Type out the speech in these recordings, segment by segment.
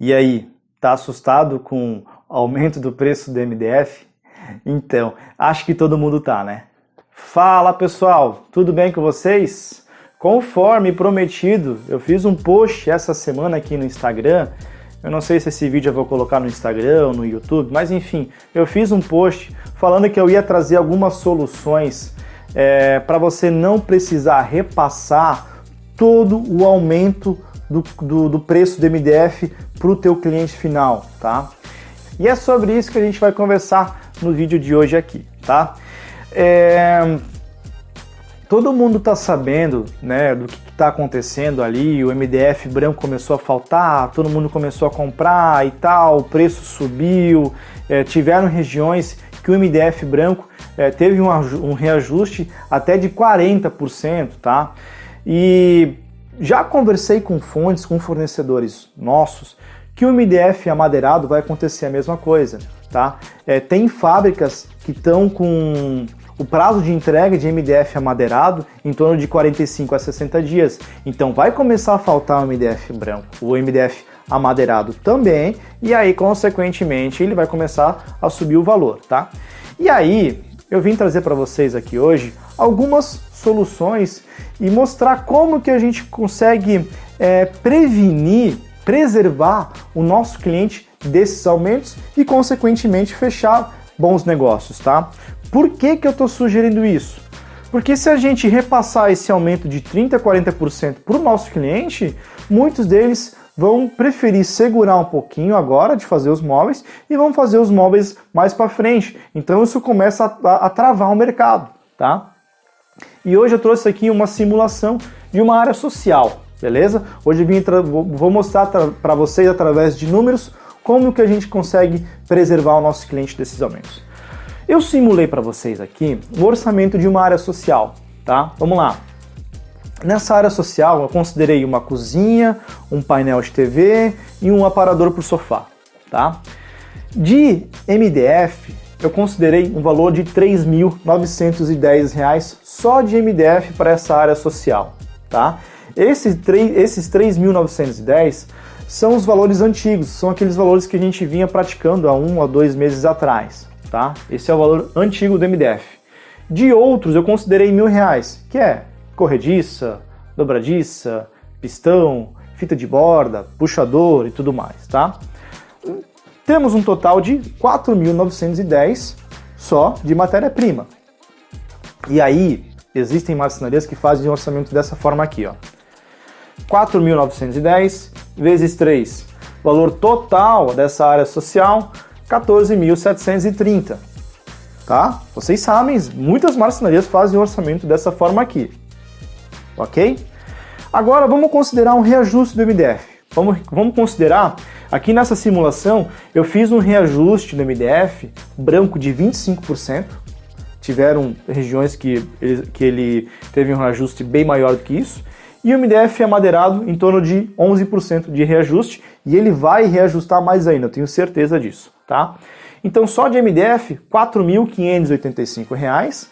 E aí, tá assustado com o aumento do preço do MDF? Então, acho que todo mundo tá, né? Fala pessoal, tudo bem com vocês? Conforme prometido, eu fiz um post essa semana aqui no Instagram. Eu não sei se esse vídeo eu vou colocar no Instagram ou no YouTube, mas enfim, eu fiz um post falando que eu ia trazer algumas soluções para você não precisar repassar todo o aumento do preço do MDF para o teu cliente final, tá? E é sobre isso que a gente vai conversar no vídeo de hoje aqui, tá? Todo mundo está sabendo, né, do que está acontecendo ali, o MDF branco começou a faltar, todo mundo começou a comprar e tal, o preço subiu, tiveram regiões que o MDF branco teve um reajuste até de 40%, tá? E já conversei com fontes, com fornecedores nossos, que o MDF amadeirado vai acontecer a mesma coisa, tá? Tem fábricas que estão com o prazo de entrega de MDF amadeirado em torno de 45 a 60 dias. Então vai começar a faltar o MDF branco, o MDF amadeirado também, e aí consequentemente ele vai começar a subir o valor, tá? E aí eu vim trazer para vocês aqui hoje algumas soluções e mostrar como que a gente consegue preservar o nosso cliente desses aumentos e consequentemente fechar bons negócios, tá? Por que eu estou sugerindo isso? Porque se a gente repassar esse aumento de 30% a 40% para o nosso cliente, muitos deles vão preferir segurar um pouquinho agora de fazer os móveis e vão fazer os móveis mais para frente. Então isso começa a travar o mercado, tá? E hoje eu trouxe aqui uma simulação de uma área social, beleza? Hoje vou mostrar para vocês através de números como que a gente consegue preservar o nosso cliente desses aumentos. Eu simulei para vocês aqui o orçamento de uma área social, tá? Vamos lá. Nessa área social eu considerei uma cozinha, um painel de TV e um aparador para o sofá, tá? De MDF eu considerei um valor de R$ 3.910 só de MDF para essa área social, tá? Esses 3.910 são os valores antigos, são aqueles valores que a gente vinha praticando há 1 a 2 meses atrás, tá? Esse é o valor antigo do MDF. De outros eu considerei R$ 1.000, que é corrediça, dobradiça, pistão, fita de borda, puxador e tudo mais, tá? Temos um total de 4.910 só de matéria-prima. E aí existem marcenarias que fazem um orçamento dessa forma aqui, ó. 4.910 vezes 3, valor total dessa área social, 14.730, tá? Vocês sabem, muitas marcenarias fazem um orçamento dessa forma aqui, ok? Agora vamos considerar um reajuste do MDF. Vamos considerar, aqui nessa simulação, eu fiz um reajuste do MDF branco de 25%, tiveram regiões que ele teve um reajuste bem maior do que isso, e o MDF amadeirado em torno de 11% de reajuste, e ele vai reajustar mais ainda, eu tenho certeza disso, tá? Então só de MDF, R$ 4.585,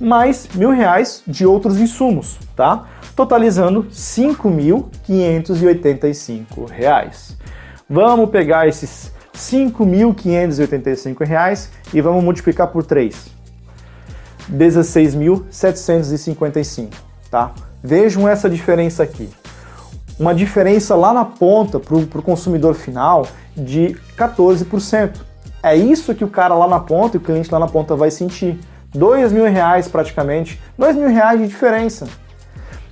mais R$ 1.000 de outros insumos, tá? Totalizando R$ 5.585. Vamos pegar esses R$ 5.585 e vamos multiplicar por 3. 16.755, tá? Vejam essa diferença aqui. Uma diferença lá na ponta para o consumidor final de 14%. É isso que o cara lá na ponta e o cliente lá na ponta vai sentir. R$ 2.000 praticamente, R$ 2.000 de diferença.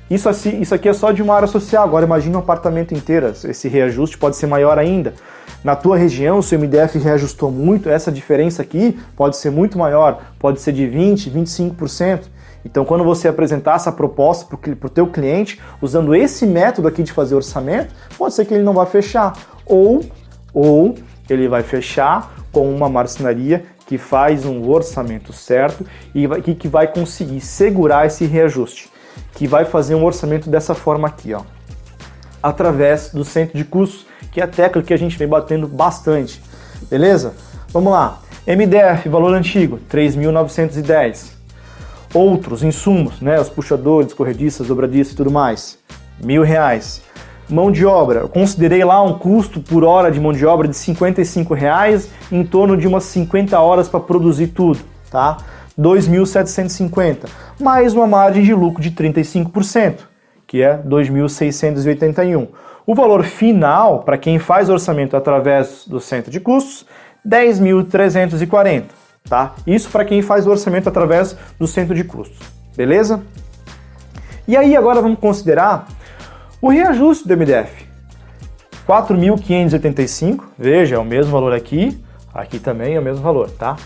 Isso aqui é só de uma área social, agora imagina um apartamento inteiro, esse reajuste pode ser maior ainda. Na tua região, se o MDF reajustou muito, essa diferença aqui pode ser muito maior, pode ser de 20%, 25%. Então quando você apresentar essa proposta para o teu cliente, usando esse método aqui de fazer orçamento, pode ser que ele não vá fechar. Ou ele vai fechar com uma marcenaria que faz um orçamento certo e que vai conseguir segurar esse reajuste, que vai fazer um orçamento dessa forma aqui, ó, através do centro de custos, que é a tecla que a gente vem batendo bastante, beleza? Vamos lá, MDF, valor antigo, 3.910, outros insumos, né, os puxadores, corrediças, dobradiças e tudo mais, R$ 1.000, Mão de obra, eu considerei lá um custo por hora de mão de obra de R$ 55,00, em torno de umas 50 horas para produzir tudo, tá? 2.750, mais uma margem de lucro de 35%, que é 2.681. O valor final, para quem faz orçamento através do centro de custos, 10.340, tá? Isso para quem faz o orçamento através do centro de custos, beleza? E aí agora vamos considerar o reajuste do MDF. 4.585, veja, é o mesmo valor aqui também é o mesmo valor, tá?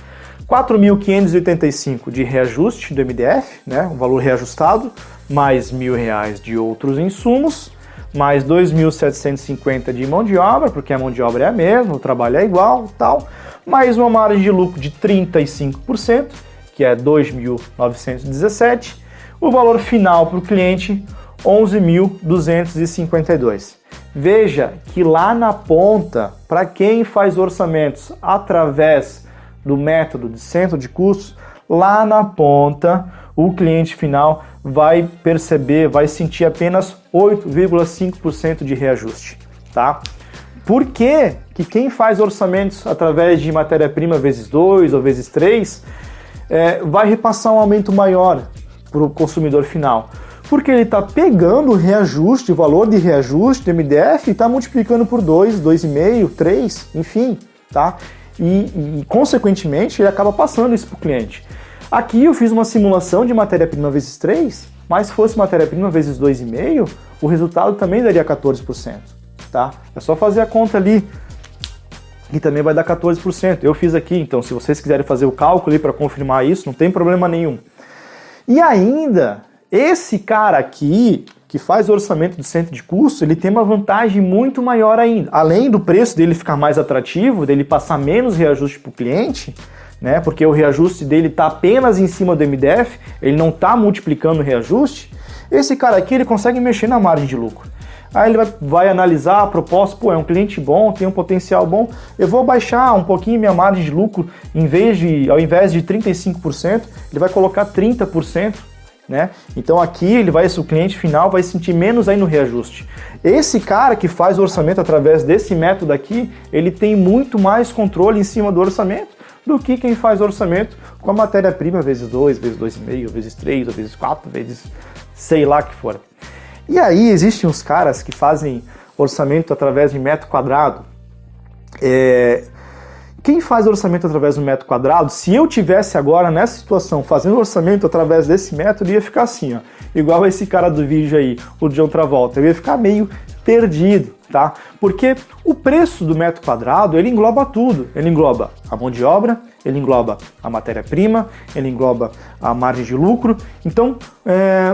4.585 de reajuste do MDF, né, um valor reajustado, mais R$1.000 de outros insumos, mais 2.750 de mão de obra, porque a mão de obra é a mesma, o trabalho é igual, tal, mais uma margem de lucro de 35%, que é 2.917, o valor final para o cliente, 11.252. Veja que lá na ponta, para quem faz orçamentos através do método de centro de custos, lá na ponta o cliente final vai perceber, vai sentir apenas 8,5% de reajuste, tá? Por que quem faz orçamentos através de matéria-prima vezes 2 ou vezes 3 vai repassar um aumento maior para o consumidor final? Porque ele está pegando o reajuste, o valor de reajuste do MDF e está multiplicando por 2, 2,5, 3, enfim, tá? E consequentemente, ele acaba passando isso para o cliente. Aqui eu fiz uma simulação de matéria-prima vezes 3, mas se fosse matéria-prima vezes 2,5, o resultado também daria 14%, tá? É só fazer a conta ali, que também vai dar 14%. Eu fiz aqui, então se vocês quiserem fazer o cálculo para confirmar isso, não tem problema nenhum. E ainda, esse cara aqui, que faz o orçamento do centro de custo, ele tem uma vantagem muito maior ainda. Além do preço dele ficar mais atrativo, dele passar menos reajuste para o cliente, né? Porque o reajuste dele está apenas em cima do MDF, ele não está multiplicando o reajuste. Esse cara aqui, ele consegue mexer na margem de lucro. Aí ele vai analisar a proposta, pô, é um cliente bom, tem um potencial bom, eu vou baixar um pouquinho minha margem de lucro, ao invés de 35%, ele vai colocar 30%, né? Então aqui o cliente final vai sentir menos aí no reajuste. Esse cara que faz o orçamento através desse método aqui, ele tem muito mais controle em cima do orçamento do que quem faz o orçamento com a matéria-prima vezes 2, vezes 2,5, vezes 3, ou vezes 4, vezes sei lá que for. E aí existem uns caras que fazem orçamento através de metro quadrado. Quem faz orçamento através do metro quadrado, se eu tivesse agora nessa situação fazendo orçamento através desse método, ia ficar assim, ó, igual esse cara do vídeo aí, o John Travolta, eu ia ficar meio perdido, tá? Porque o preço do metro quadrado, ele engloba tudo, ele engloba a mão de obra, ele engloba a matéria-prima, ele engloba a margem de lucro, então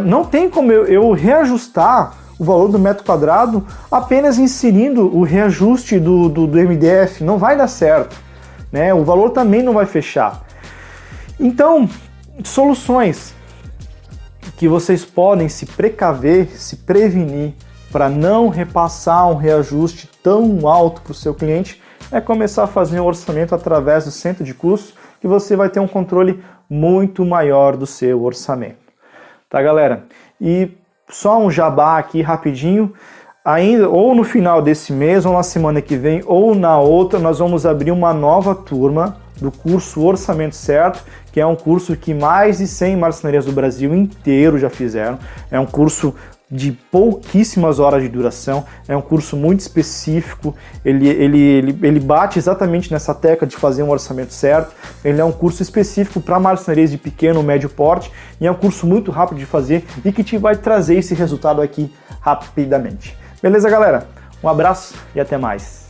não tem como eu reajustar o valor do metro quadrado apenas inserindo o reajuste do MDF, não vai dar certo. Né? O valor também não vai fechar. Então, soluções que vocês podem se precaver, se prevenir para não repassar um reajuste tão alto para o seu cliente é começar a fazer um orçamento através do centro de custos, que você vai ter um controle muito maior do seu orçamento. Tá, galera? E só um jabá aqui rapidinho. Ainda, ou no final desse mês, ou na semana que vem, ou na outra, nós vamos abrir uma nova turma do curso Orçamento Certo, que é um curso que mais de 100 marcenarias do Brasil inteiro já fizeram. É um curso de pouquíssimas horas de duração, é um curso muito específico, ele bate exatamente nessa tecla de fazer um orçamento certo. Ele é um curso específico para marcenarias de pequeno ou médio porte, e é um curso muito rápido de fazer e que te vai trazer esse resultado aqui rapidamente. Beleza, galera? Um abraço e até mais.